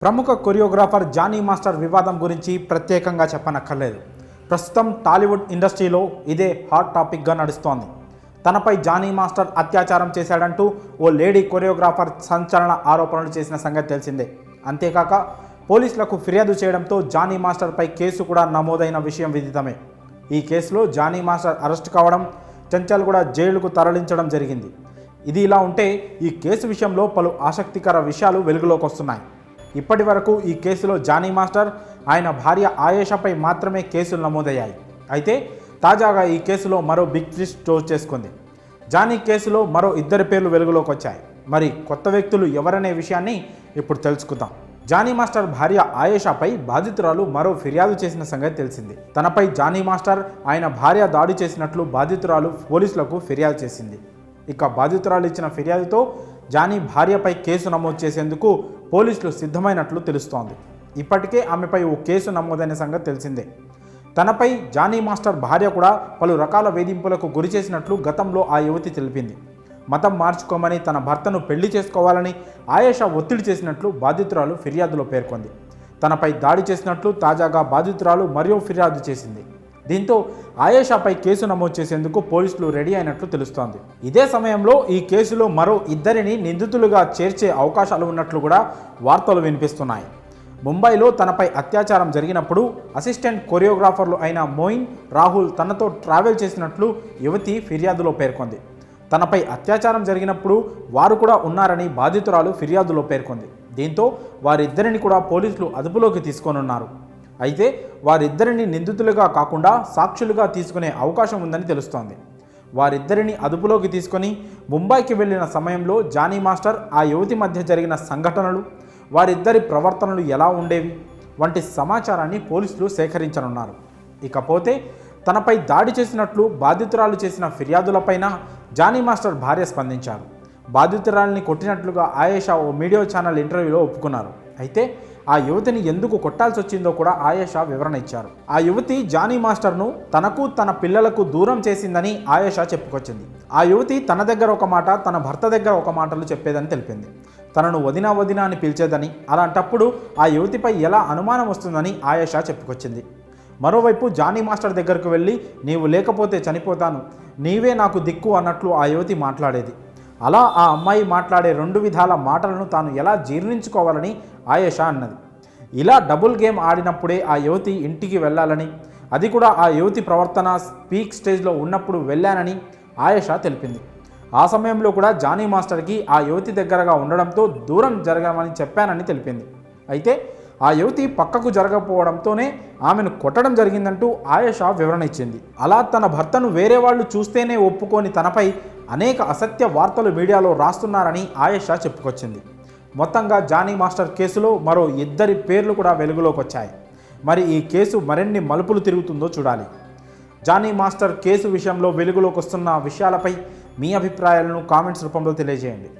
ప్రముఖ choreographer Johnny master వివాదం గురించి ప్రత్యేకంగా చెప్పనక్కర్లేదు. ప్రస్తుతం టాలీవుడ్ ఇండస్ట్రీలో ఇదే హాట్ టాపిక్గా నడుస్తోంది. తనపై జానీ మాస్టర్ అత్యాచారం చేశాడంటూ ఓ లేడీ కొరియోగ్రాఫర్ సంచలన ఆరోపణలు చేసిన సంగతి తెలిసిందే. అంతేకాక పోలీసులకు ఫిర్యాదు చేయడంతో జానీ మాస్టర్పై కేసు కూడా నమోదైన విషయం విదితమే. ఈ కేసులో జానీ మాస్టర్ అరెస్ట్ కావడం, చంచల్గూడ జైలుకు తరలించడం జరిగింది. ఇది ఇలా ఉంటే ఈ కేసు విషయంలో పలు ఆసక్తికర విషయాలు వెలుగులోకి వస్తున్నాయి. ఇప్పటి వరకు ఈ కేసులో జానీ మాస్టర్, ఆయన భార్య ఆయేషాపై మాత్రమే కేసులు నమోదయ్యాయి. అయితే తాజాగా ఈ కేసులో మరో బిగ్ ట్విస్ట్ చోటు చేసుకుంది. జానీ కేసులో మరో ఇద్దరి పేర్లు వెలుగులోకి వచ్చాయి. మరి కొత్త వ్యక్తులు ఎవరనే విషయాన్ని ఇప్పుడు తెలుసుకుందాం. జానీ మాస్టర్ భార్య ఆయేషాపై బాధితురాలు మరో ఫిర్యాదు చేసిన సంగతి తెలిసింది. తనపై జానీ మాస్టర్, ఆయన భార్య దాడి చేసినట్లు బాధితురాలు పోలీసులకు ఫిర్యాదు చేసింది. ఇక బాధితురాలు ఇచ్చిన ఫిర్యాదుతో జానీ భార్యపై కేసు నమోదు చేసేందుకు పోలీసులు సిద్ధమైనట్లు తెలుస్తోంది. ఇప్పటికే ఆమెపై ఓ కేసు నమోదైన సంగతి తెలిసిందే. తనపై జానీ మాస్టర్ భార్య కూడా పలు రకాల వేధింపులకు గురి చేసినట్లు గతంలో ఆ యువతి తెలిపింది. మతం మార్చుకోమని, తన భర్తను పెళ్లి చేసుకోవాలని ఆయేషా ఒత్తిడి చేసినట్లు బాధితురాలు ఫిర్యాదులో పేర్కొంది. తనపై దాడి చేసినట్లు తాజాగా బాధితురాలు మరో ఫిర్యాదు చేసింది. దీంతో ఆయేషాపై కేసు నమోదు చేసేందుకు పోలీసులు రెడీ అయినట్లు తెలుస్తోంది. ఇదే సమయంలో ఈ కేసులో మరో ఇద్దరిని నిందితులుగా చేర్చే అవకాశాలు ఉన్నట్లు కూడా వార్తలు వినిపిస్తున్నాయి. ముంబైలో తనపై అత్యాచారం జరిగినప్పుడు అసిస్టెంట్ కొరియోగ్రాఫర్లు అయిన మోయిన్, రాహుల్ తనతో ట్రావెల్ చేసినట్లు యువతి ఫిర్యాదులో పేర్కొంది. తనపై అత్యాచారం జరిగినప్పుడు వారు కూడా ఉన్నారని బాధితురాలు ఫిర్యాదులో పేర్కొంది. దీంతో వారిద్దరిని కూడా పోలీసులు అదుపులోకి తీసుకోనున్నారు. అయితే వారిద్దరిని నిందితులుగా కాకుండా సాక్షులుగా తీసుకునే అవకాశం ఉందని తెలుస్తోంది. వారిద్దరిని అదుపులోకి తీసుకొని ముంబైకి వెళ్ళిన సమయంలో జానీ మాస్టర్, ఆ యువతి మధ్య జరిగిన సంఘటనలు, వారిద్దరి ప్రవర్తనలు ఎలా ఉండేవి వంటి సమాచారాన్ని పోలీసులు సేకరించనున్నారు. ఇకపోతే తనపై దాడి చేసినట్లు బాధితురాలు చేసిన ఫిర్యాదులపైన జానీ మాస్టర్ భార్య స్పందించారు. బాధితురాలిని కొట్టినట్లుగా ఆయేషా ఓ మీడియా ఛానల్ ఇంటర్వ్యూలో ఒప్పుకున్నారు. అయితే ఆ యువతిని ఎందుకు కొట్టాల్సి వచ్చిందో కూడా ఆయేషా వివరణ ఇచ్చారు. ఆ యువతి జానీ మాస్టర్ను తనకు, తన పిల్లలకు దూరం చేసిందని ఆయేషా చెప్పుకొచ్చింది. ఆ యువతి తన దగ్గర ఒక మాట, తన భర్త దగ్గర ఒక మాటలు చెప్పేదని తెలిపింది. తనను వదినా వదినా అని పిలిచేదని, అలాంటప్పుడు ఆ యువతిపై ఎలా అనుమానం వస్తుందని ఆయేషా చెప్పుకొచ్చింది. మరోవైపు జానీ మాస్టర్ దగ్గరకు వెళ్ళి, నీవు లేకపోతే చనిపోతాను, నీవే నాకు దిక్కు అన్నట్లు ఆ యువతి మాట్లాడేది. అలా ఆ అమ్మాయి మాట్లాడే రెండు విధాల మాటలను తాను ఎలా జీర్ణించుకోవాలని ఆయేషా అన్నది. ఇలా డబుల్ గేమ్ ఆడినప్పుడే ఆ యువతి ఇంటికి వెళ్ళాలని, అది కూడా ఆ యువతి ప్రవర్తన పీక్ స్టేజ్లో ఉన్నప్పుడు వెళ్ళానని ఆయేషా తెలిపింది. ఆ సమయంలో కూడా జానీ మాస్టర్కి ఆ యువతి దగ్గరగా ఉండడంతో దూరం జరగమని చెప్పానని తెలిపింది. అయితే ఆ యువతి పక్కకు జరగకపోవడంతోనే ఆమెను కొట్టడం జరిగిందంటూ ఆయేషా వివరణ ఇచ్చింది. అలా తన భర్తను వేరే వాళ్ళు చూస్తేనే ఒప్పుకొని తనపై అనేక అసత్య వార్తలు మీడియాలో రాస్తున్నారని ఆయేషా చెప్పుకొచ్చింది. మొత్తంగా జానీ మాస్టర్ కేసులో మరో ఇద్దరి పేర్లు కూడా వెలుగులోకి వచ్చాయి. మరి ఈ కేసు మరిన్ని మలుపులు తిరుగుతుందో చూడాలి. జానీ మాస్టర్ కేసు విషయంలో వెలుగులోకి వస్తున్న విషయాలపై మీ అభిప్రాయాలను కామెంట్స్ రూపంలో తెలియజేయండి.